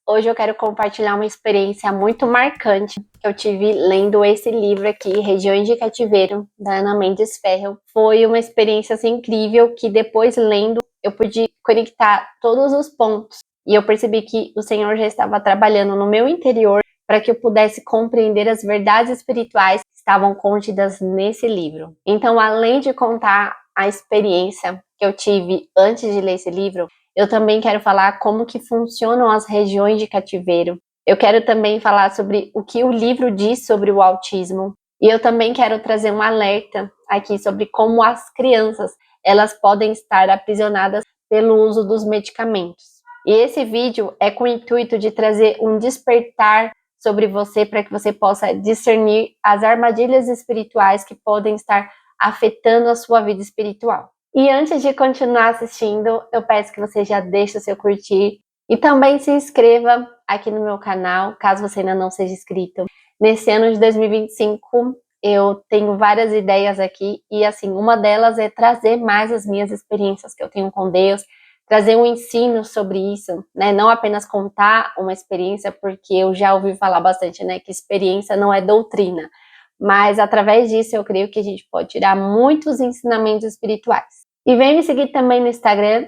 Hoje eu quero compartilhar uma experiência muito marcante que eu tive lendo esse livro aqui, Regiões de Cativeiro, da Ana Mendes Ferro. Foi uma experiência assim, incrível que depois lendo eu pude conectar todos os pontos e eu percebi que o Senhor já estava trabalhando no meu interior para que eu pudesse compreender as verdades espirituais que estavam contidas nesse livro. Então, além de contar a experiência que eu tive antes de ler esse livro, eu também quero falar como que funcionam as regiões de cativeiro. Eu quero também falar sobre o que o livro diz sobre o autismo. E eu também quero trazer um alerta aqui sobre como as crianças, elas podem estar aprisionadas pelo uso dos medicamentos. E esse vídeo é com o intuito de trazer um despertar sobre você para que você possa discernir as armadilhas espirituais que podem estar afetando a sua vida espiritual. E antes de continuar assistindo, eu peço que você já deixe o seu curtir e também se inscreva aqui no meu canal, caso você ainda não seja inscrito. Nesse ano de 2025, eu tenho várias ideias aqui e assim, uma delas é trazer mais as minhas experiências que eu tenho com Deus, trazer um ensino sobre isso, né? Não apenas contar uma experiência, porque eu já ouvi falar bastante, né, que experiência não é doutrina. Mas através disso eu creio que a gente pode tirar muitos ensinamentos espirituais. E vem me seguir também no Instagram,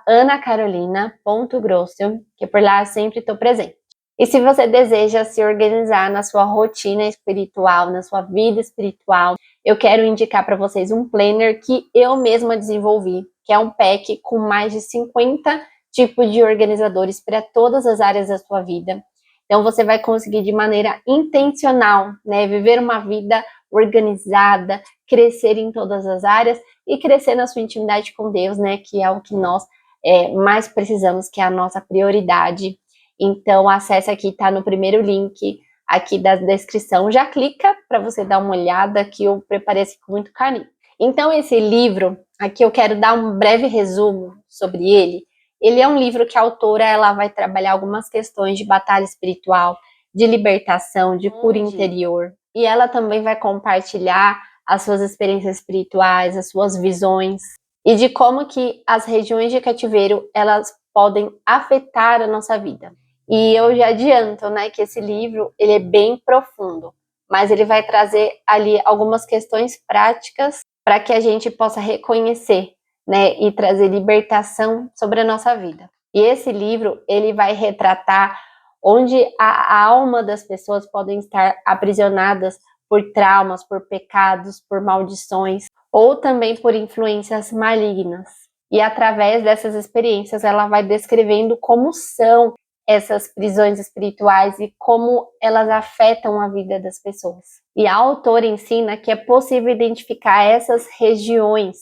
@anacarolina.grosso, que por lá eu sempre estou presente. E se você deseja se organizar na sua rotina espiritual, na sua vida espiritual, eu quero indicar para vocês um planner que eu mesma desenvolvi, que é um pack com mais de 50 tipos de organizadores para todas as áreas da sua vida. Então você vai conseguir de maneira intencional, né, viver uma vida organizada, crescer em todas as áreas e crescer na sua intimidade com Deus, né, que é o que nós mais precisamos, que é a nossa prioridade. Então acesse aqui, tá no primeiro link aqui da descrição, já clica para você dar uma olhada, que eu preparei assim com muito carinho. Então esse livro, aqui eu quero dar um breve resumo sobre ele. Ele é um livro que a autora ela vai trabalhar algumas questões de batalha espiritual, de libertação, de cura interior. E ela também vai compartilhar as suas experiências espirituais, as suas visões e de como que as regiões de cativeiro elas podem afetar a nossa vida. E eu já adianto, né, que esse livro ele é bem profundo, mas ele vai trazer ali algumas questões práticas para que a gente possa reconhecer, né, e trazer libertação sobre a nossa vida. E esse livro ele vai retratar onde a alma das pessoas podem estar aprisionadas por traumas, por pecados, por maldições, ou também por influências malignas. E através dessas experiências, ela vai descrevendo como são essas prisões espirituais e como elas afetam a vida das pessoas. E a autora ensina que é possível identificar essas regiões,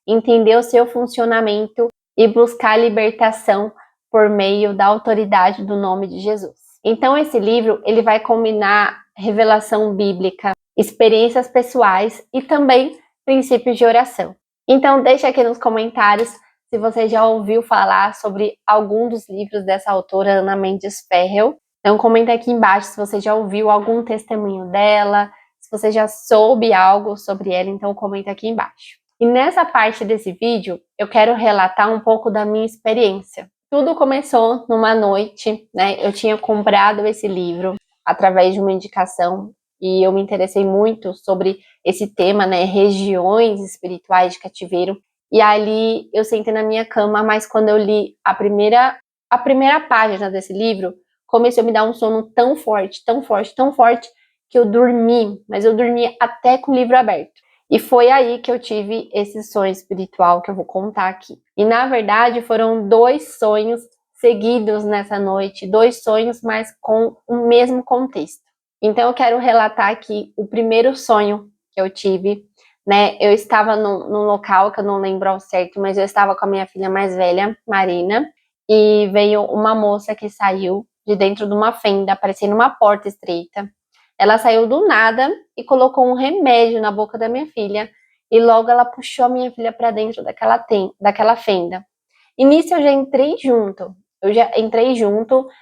entender o seu funcionamento e buscar libertação por meio da autoridade do nome de Jesus. Então esse livro ele vai combinar revelação bíblica, experiências pessoais e também princípios de oração. Então deixa aqui nos comentários se você já ouviu falar sobre algum dos livros dessa autora, Ana Mendes Ferro. Então comenta aqui embaixo se você já ouviu algum testemunho dela, se você já soube algo sobre ela, então comenta aqui embaixo. E nessa parte desse vídeo, eu quero relatar um pouco da minha experiência. Tudo começou numa noite, né? Eu tinha comprado esse livro através de uma indicação e eu me interessei muito sobre esse tema, né? Regiões espirituais de cativeiro. E ali eu sentei na minha cama, mas quando eu li a primeira página desse livro, começou a me dar um sono tão forte, tão forte, tão forte, que eu dormi, mas eu dormi até com o livro aberto. E foi aí que eu tive esse sonho espiritual que eu vou contar aqui. E na verdade foram 2 sonhos seguidos nessa noite, 2 sonhos, mas com o mesmo contexto. Então eu quero relatar aqui o primeiro sonho que eu tive, né? Eu estava num local que eu não lembro ao certo, mas eu estava com a minha filha mais velha, Marina, e veio uma moça que saiu de dentro de uma fenda, parecendo uma porta estreita. Ela saiu do nada e colocou um remédio na boca da minha filha e logo ela puxou a minha filha para dentro daquela fenda. E nisso eu já entrei junto,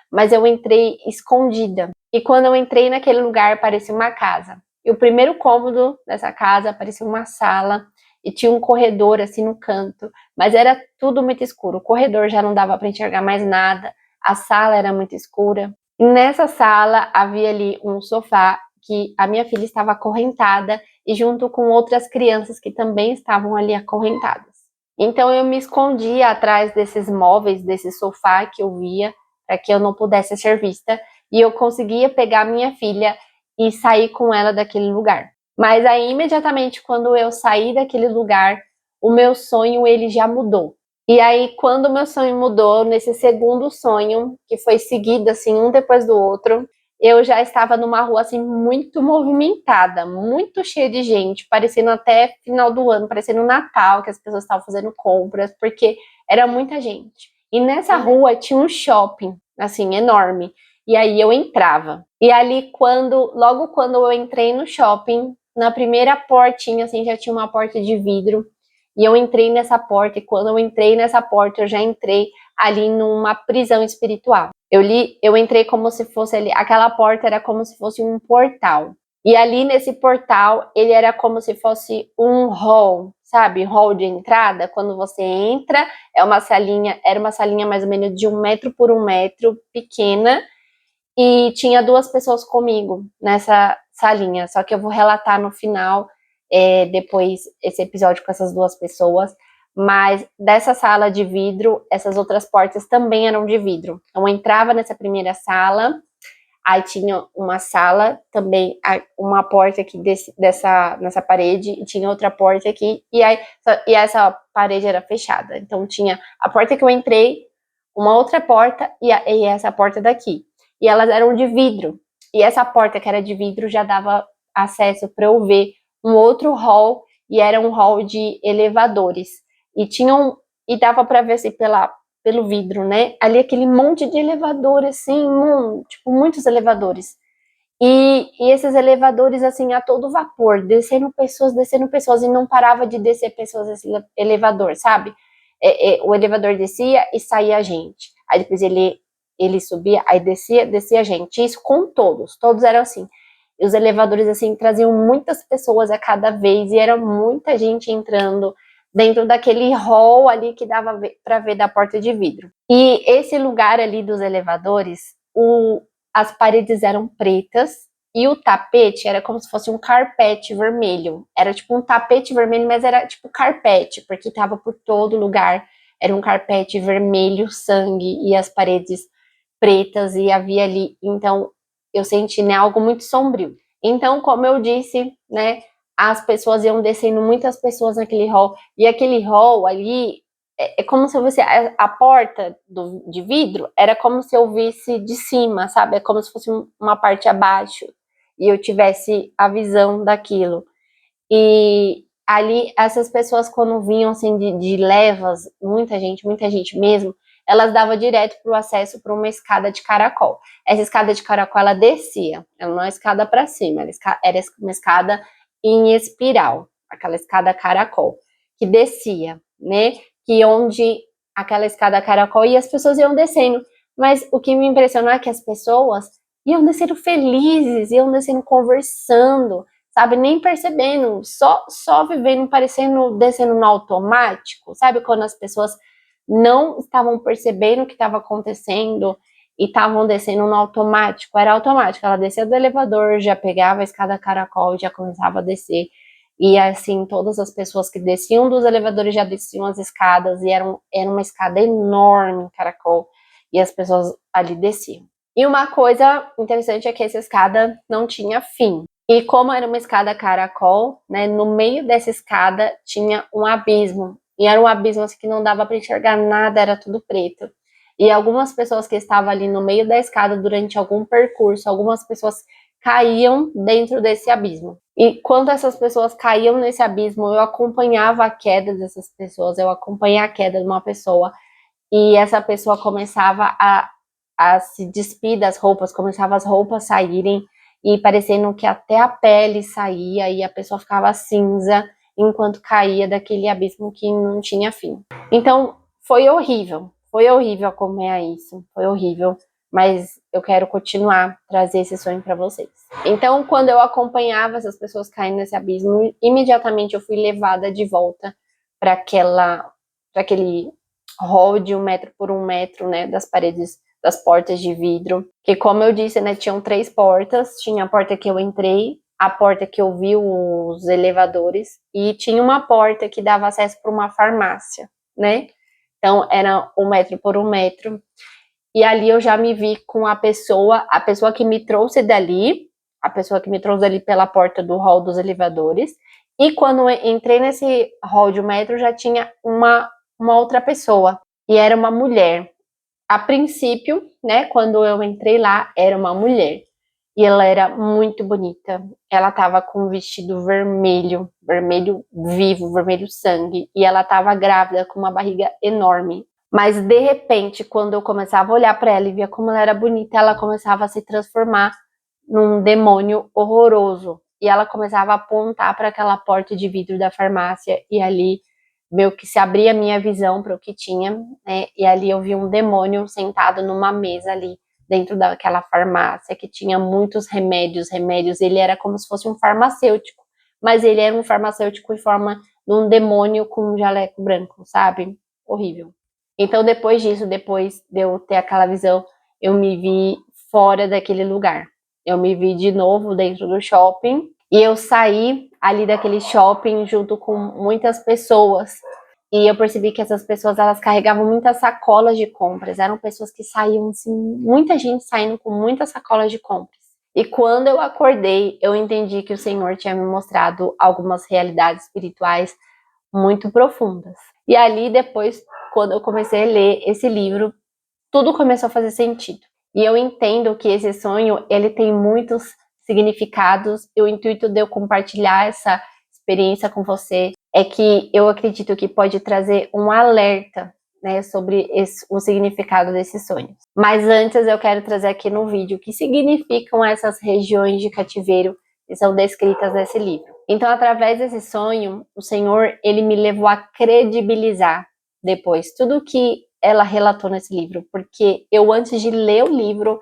mas eu entrei escondida. E quando eu entrei naquele lugar, parecia uma casa. E o primeiro cômodo dessa casa parecia uma sala e tinha um corredor assim no canto, mas era tudo muito escuro. O corredor já não dava para enxergar mais nada. a sala era muito escura. E nessa sala havia ali um sofá que a minha filha estava acorrentada e junto com outras crianças que também estavam ali acorrentadas. Então eu me escondi atrás desses móveis, desse sofá que eu via, para que eu não pudesse ser vista, e eu conseguia pegar minha filha e sair com ela daquele lugar. Mas aí imediatamente quando eu saí daquele lugar, o meu sonho ele já mudou. E aí quando o meu sonho mudou, nesse segundo sonho, que foi seguido assim um depois do outro, eu já estava numa rua assim muito movimentada, muito cheia de gente, parecendo até final do ano, parecendo Natal, que as pessoas estavam fazendo compras, porque era muita gente. E nessa rua tinha um shopping, assim, enorme. E aí eu entrava. E ali logo quando eu entrei no shopping, na primeira portinha, assim, já tinha uma porta de vidro. E eu entrei nessa porta, e quando eu entrei nessa porta, eu já entrei ali numa prisão espiritual. Eu entrei como se fosse ali, aquela porta era como se fosse um portal. E ali nesse portal, ele era como se fosse um hall, sabe? Hall de entrada. Quando você entra, era uma salinha mais ou menos de 1 metro por 1 metro, pequena. E tinha 2 pessoas comigo nessa salinha. Só que eu vou relatar no final, depois, esse episódio com essas 2 pessoas. Mas dessa sala de vidro, essas outras portas também eram de vidro. Então, eu entrava nessa primeira sala, aí tinha uma sala também, uma porta aqui nessa parede, e tinha outra porta aqui, e essa parede era fechada. Então, tinha a porta que eu entrei, uma outra porta e essa porta daqui. E elas eram de vidro. E essa porta que era de vidro já dava acesso para eu ver um outro hall, e era um hall de elevadores. E dava para ver assim pelo vidro, né? Ali aquele monte de elevador, assim, tipo, muitos elevadores. E esses elevadores, assim, a todo vapor, descendo pessoas, e não parava de descer pessoas esse elevador, sabe? O elevador descia e saía a gente. Aí depois ele subia, aí descia a gente. Isso com todos eram assim. E os elevadores, assim, traziam muitas pessoas a cada vez, e era muita gente entrando dentro daquele hall ali que dava para ver da porta de vidro. E esse lugar ali dos elevadores, as paredes eram pretas e o tapete era como se fosse um carpete vermelho. Era tipo um tapete vermelho, mas era tipo carpete, porque tava por todo lugar. Era um carpete vermelho, sangue, e as paredes pretas, e havia ali. Então, eu senti, né, algo muito sombrio. Então, como eu disse, né, as pessoas iam descendo, muitas pessoas naquele hall, e aquele hall ali é como se eu visse a porta de vidro, era como se eu visse de cima, sabe? É como se fosse uma parte abaixo e eu tivesse a visão daquilo. E ali, essas pessoas, quando vinham assim de levas, muita gente mesmo, elas davam direto para o acesso para uma escada de caracol. Essa escada de caracol, ela descia, ela não é uma escada para cima, era uma escada em espiral, aquela escada caracol, que descia, né? Que onde aquela escada caracol, e as pessoas iam descendo. Mas o que me impressionou é que as pessoas iam descendo felizes, iam descendo conversando, sabe, nem percebendo, só vivendo, parecendo, descendo no automático, sabe, quando as pessoas não estavam percebendo o que estava acontecendo e estavam descendo no automático, era automático, ela descia do elevador, já pegava a escada caracol e já começava a descer, e assim, todas as pessoas que desciam dos elevadores já desciam as escadas, e era uma escada enorme, caracol, e as pessoas ali desciam. E uma coisa interessante é que essa escada não tinha fim. E como era uma escada caracol, né, no meio dessa escada tinha um abismo. E era um abismo assim, que não dava para enxergar nada, era tudo preto. E algumas pessoas que estavam ali no meio da escada durante algum percurso, algumas pessoas caíam dentro desse abismo. E quando essas pessoas caíam nesse abismo, eu acompanhava a queda dessas pessoas, eu acompanhei a queda de uma pessoa, e essa pessoa começava a se despir das roupas, começava as roupas a saírem, e parecendo que até a pele saía, e a pessoa ficava cinza, enquanto caía daquele abismo que não tinha fim. Então, foi horrível acompanhar isso, foi horrível, mas eu quero continuar, trazer esse sonho para vocês. Então, quando eu acompanhava essas pessoas caindo nesse abismo, imediatamente eu fui levada de volta para aquele hall de 1 metro por 1 metro, né, das paredes das portas de vidro, que como eu disse, né, tinham 3 portas, tinha a porta que eu entrei, a porta que eu vi os elevadores, e tinha uma porta que dava acesso para uma farmácia, né, então era 1 metro por 1 metro, e ali eu já me vi com a pessoa que me trouxe dali, pela porta do hall dos elevadores, e quando eu entrei nesse hall de 1 metro, já tinha uma outra pessoa, e era uma mulher. A princípio, né, quando eu entrei lá, era uma mulher, e ela era muito bonita, ela tava com um vestido vermelho, vermelho vivo, vermelho sangue, e ela tava grávida, com uma barriga enorme. Mas de repente, quando eu começava a olhar para ela e via como ela era bonita, ela começava a se transformar num demônio horroroso. E ela começava a apontar para aquela porta de vidro da farmácia, e ali meio que se abria a minha visão para o que tinha, né? E ali eu vi um demônio sentado numa mesa ali dentro daquela farmácia, que tinha muitos remédios. Ele era como se fosse um farmacêutico, mas ele era um farmacêutico em forma de um demônio com um jaleco branco, sabe? Horrível. Então depois disso, depois de eu ter aquela visão, eu me vi fora daquele lugar. Eu me vi de novo dentro do shopping, e eu saí ali daquele shopping junto com muitas pessoas, e eu percebi que essas pessoas, elas carregavam muitas sacolas de compras, eram pessoas que saíam assim, muita gente saindo com muitas sacolas de compras. E quando eu acordei, eu entendi que o Senhor tinha me mostrado algumas realidades espirituais muito profundas. E ali depois, quando eu comecei a ler esse livro, tudo começou a fazer sentido. E eu entendo que esse sonho, ele tem muitos significados, e o intuito de eu compartilhar essa experiência com você é que eu acredito que pode trazer um alerta, né, sobre o significado desses sonhos. Mas antes eu quero trazer aqui no vídeo o que significam essas regiões de cativeiro que são descritas nesse livro. Então, através desse sonho, o Senhor, ele me levou a credibilizar depois tudo que ela relatou nesse livro, porque eu, antes de ler o livro,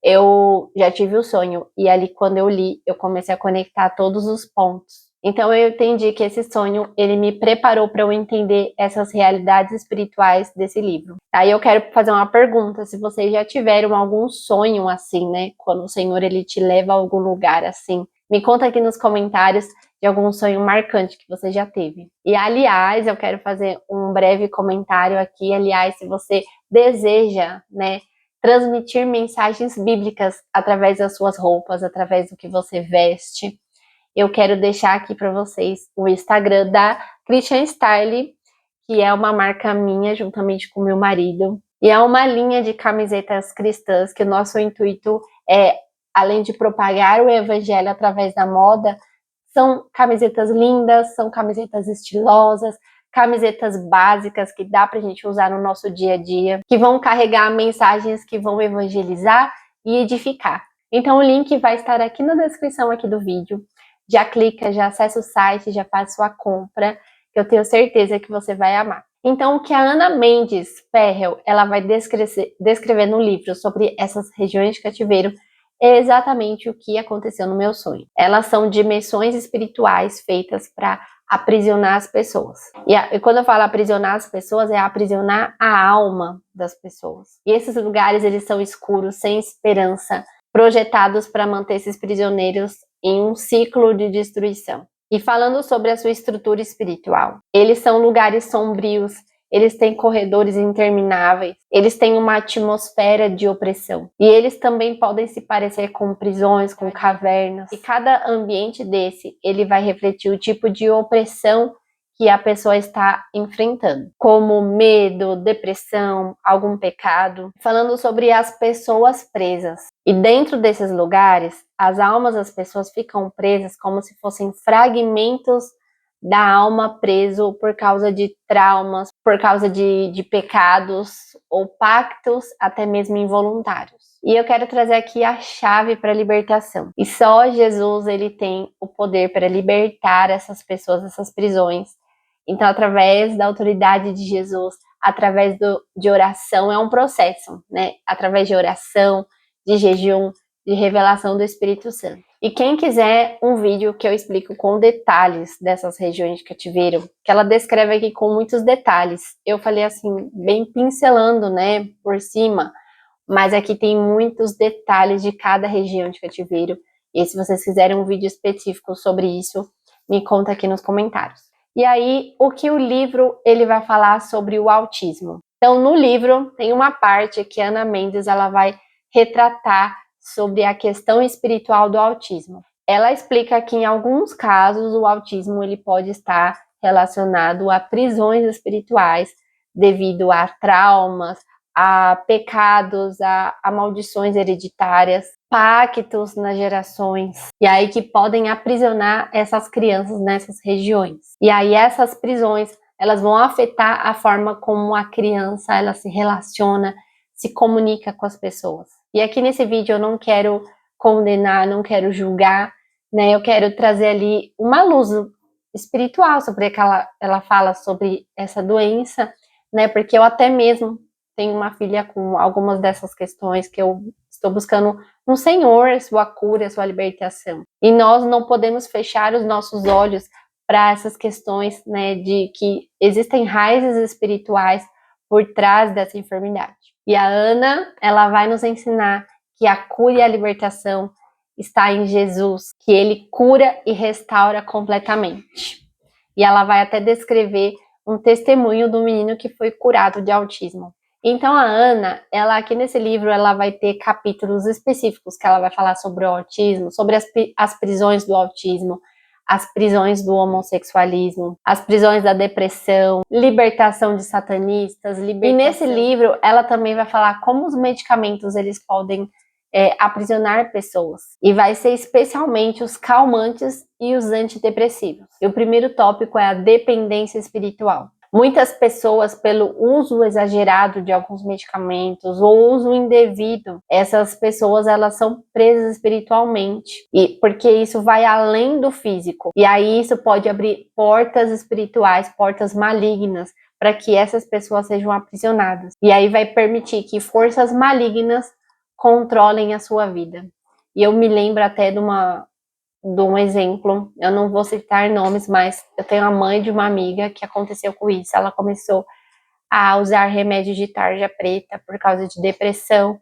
eu já tive o sonho, e ali quando eu li, eu comecei a conectar todos os pontos. Então eu entendi que esse sonho, ele me preparou para eu entender essas realidades espirituais desse livro. Aí eu quero fazer uma pergunta, se vocês já tiveram algum sonho assim, né, quando o Senhor, ele te leva a algum lugar assim. Me conta aqui nos comentários de algum sonho marcante que você já teve. E aliás, eu quero fazer um breve comentário aqui, aliás, se você deseja, né, transmitir mensagens bíblicas através das suas roupas, através do que você veste, eu quero deixar aqui para vocês o Instagram da Christian Style, que é uma marca minha, juntamente com meu marido, e é uma linha de camisetas cristãs, que o nosso intuito é, além de propagar o evangelho através da moda, são camisetas lindas, são camisetas estilosas, camisetas básicas que dá pra gente usar no nosso dia a dia, que vão carregar mensagens que vão evangelizar e edificar. Então o link vai estar aqui na descrição aqui do vídeo. Já clica, já acessa o site, já faz sua compra, que eu tenho certeza que você vai amar. Então o que a Ana Mendes Ferrell, ela vai descrever no livro sobre essas regiões de cativeiro, é exatamente o que aconteceu no meu sonho. Elas são dimensões espirituais feitas para aprisionar as pessoas. E quando eu falo aprisionar as pessoas, é aprisionar a alma das pessoas. E esses lugares, eles são escuros, sem esperança, projetados para manter esses prisioneiros em um ciclo de destruição. E falando sobre a sua estrutura espiritual, eles são lugares sombrios, eles têm corredores intermináveis, eles têm uma atmosfera de opressão. E eles também podem se parecer com prisões, com cavernas. E cada ambiente desse, ele vai refletir o tipo de opressão que a pessoa está enfrentando, como medo, depressão, algum pecado. Falando sobre as pessoas presas. E dentro desses lugares, as almas das pessoas ficam presas como se fossem fragmentos da alma preso por causa de traumas, por causa de pecados ou pactos, até mesmo involuntários. E eu quero trazer aqui a chave para a libertação. E só Jesus, ele tem o poder para libertar essas pessoas dessas prisões. Então, através da autoridade de Jesus, através de oração, é um processo, né? Através de oração, de jejum, de revelação do Espírito Santo. E quem quiser um vídeo que eu explico com detalhes dessas regiões de cativeiro, que ela descreve aqui com muitos detalhes. Eu falei assim, bem pincelando, né, por cima, mas aqui tem muitos detalhes de cada região de cativeiro. E se vocês quiserem um vídeo específico sobre isso, me conta aqui nos comentários. E aí, o que o livro ele vai falar sobre o autismo? Então, no livro tem uma parte que a Ana Mendes ela vai retratar sobre a questão espiritual do autismo. Ela explica que em alguns casos o autismo ele pode estar relacionado a prisões espirituais devido a traumas, a pecados, a maldições hereditárias, pactos nas gerações, e aí que podem aprisionar essas crianças nessas regiões. E aí essas prisões, elas vão afetar a forma como a criança ela se relaciona, se comunica com as pessoas. E aqui nesse vídeo eu não quero condenar, não quero julgar, né? Eu quero trazer ali uma luz espiritual sobre que ela fala sobre essa doença, né? Porque eu até mesmo tenho uma filha com algumas dessas questões que eu estou buscando no Senhor, sua cura, sua libertação. E nós não podemos fechar os nossos olhos para essas questões, né, de que existem raízes espirituais por trás dessa enfermidade. E a Ana, ela vai nos ensinar que a cura e a libertação está em Jesus, que ele cura e restaura completamente. E ela vai até descrever um testemunho do menino que foi curado de autismo. Então a Ana, ela aqui nesse livro, ela vai ter capítulos específicos que ela vai falar sobre o autismo, sobre as prisões do autismo, as prisões do homossexualismo, as prisões da depressão, libertação de satanistas, libertação. E nesse livro, ela também vai falar como os medicamentos eles podem aprisionar pessoas. E vai ser especialmente os calmantes e os antidepressivos. E o primeiro tópico é a dependência espiritual. Muitas pessoas, pelo uso exagerado de alguns medicamentos ou uso indevido, essas pessoas elas são presas espiritualmente, e porque isso vai além do físico. E aí isso pode abrir portas espirituais, portas malignas, para que essas pessoas sejam aprisionadas. E aí vai permitir que forças malignas controlem a sua vida. E eu me lembro até de um exemplo, eu não vou citar nomes, mas eu tenho a mãe de uma amiga que aconteceu com isso. Ela começou a usar remédio de tarja preta por causa de depressão,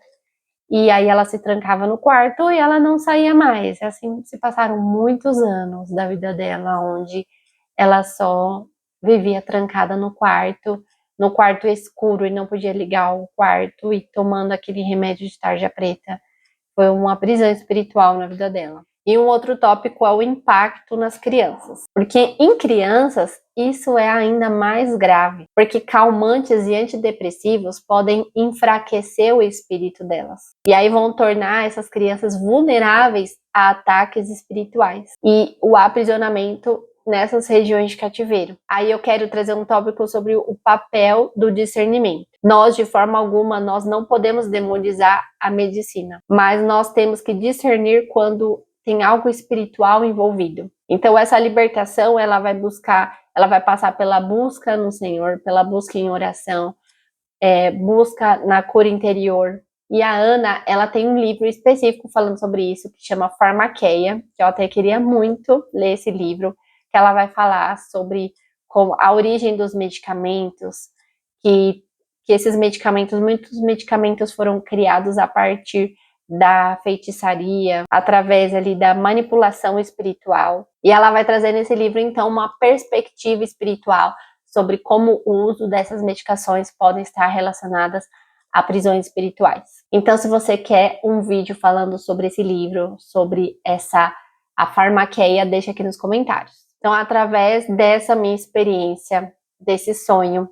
e aí ela se trancava no quarto e ela não saía mais. Assim, se passaram muitos anos da vida dela, onde ela só vivia trancada no quarto escuro e não podia ligar o quarto e tomando aquele remédio de tarja preta. Foi uma prisão espiritual na vida dela. E um outro tópico é o impacto nas crianças. Porque em crianças, isso é ainda mais grave. Porque calmantes e antidepressivos podem enfraquecer o espírito delas. E aí vão tornar essas crianças vulneráveis a ataques espirituais. E o aprisionamento nessas regiões de cativeiro. Aí eu quero trazer um tópico sobre o papel do discernimento. Nós, de forma alguma, nós não podemos demonizar a medicina, mas nós temos que discernir quando tem algo espiritual envolvido. Então essa libertação, ela vai passar pela busca no Senhor, pela busca em oração, busca na cura interior. E a Ana, ela tem um livro específico falando sobre isso, que chama Farmaqueia, que eu até queria muito ler esse livro, que ela vai falar sobre como a origem dos medicamentos, que esses medicamentos, muitos medicamentos foram criados a partir da feitiçaria, através ali da manipulação espiritual. E ela vai trazer nesse livro, então, uma perspectiva espiritual sobre como o uso dessas medicações podem estar relacionadas a prisões espirituais. Então, se você quer um vídeo falando sobre esse livro, sobre a farmaqueia, deixa aqui nos comentários. Então, através dessa minha experiência, desse sonho,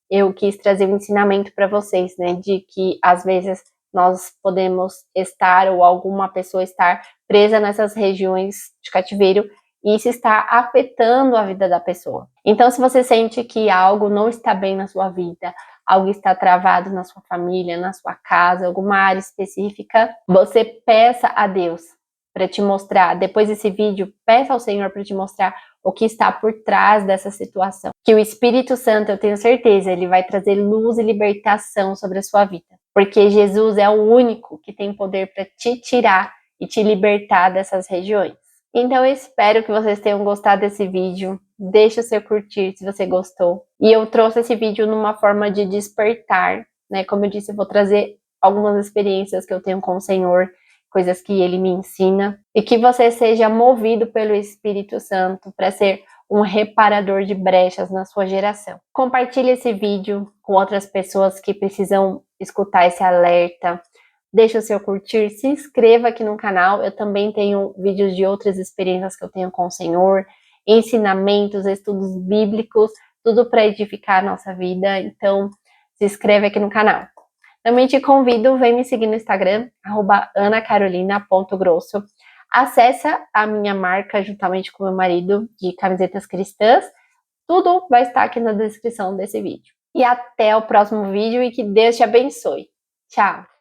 eu quis trazer um ensinamento para vocês, né, de que às vezes nós podemos estar, ou alguma pessoa estar presa nessas regiões de cativeiro, e isso está afetando a vida da pessoa. Então, se você sente que algo não está bem na sua vida, algo está travado na sua família, na sua casa, alguma área específica, você peça a Deus para te mostrar. Depois desse vídeo, peça ao Senhor para te mostrar o que está por trás dessa situação. Que o Espírito Santo, eu tenho certeza, ele vai trazer luz e libertação sobre a sua vida. Porque Jesus é o único que tem poder para te tirar e te libertar dessas regiões. Então eu espero que vocês tenham gostado desse vídeo. Deixe o seu curtir se você gostou. E eu trouxe esse vídeo numa forma de despertar, né? Como eu disse, eu vou trazer algumas experiências que eu tenho com o Senhor, coisas que Ele me ensina, e que você seja movido pelo Espírito Santo para ser um reparador de brechas na sua geração. Compartilhe esse vídeo com outras pessoas que precisam escutar esse alerta. Deixe o seu curtir, se inscreva aqui no canal. Eu também tenho vídeos de outras experiências que eu tenho com o Senhor, ensinamentos, estudos bíblicos, tudo para edificar a nossa vida. Então, se inscreve aqui no canal. Também te convido, vem me seguir no Instagram, @anacarolina.grosso. Acessa a minha marca juntamente com meu marido de camisetas cristãs. Tudo vai estar aqui na descrição desse vídeo. E até o próximo vídeo e que Deus te abençoe. Tchau!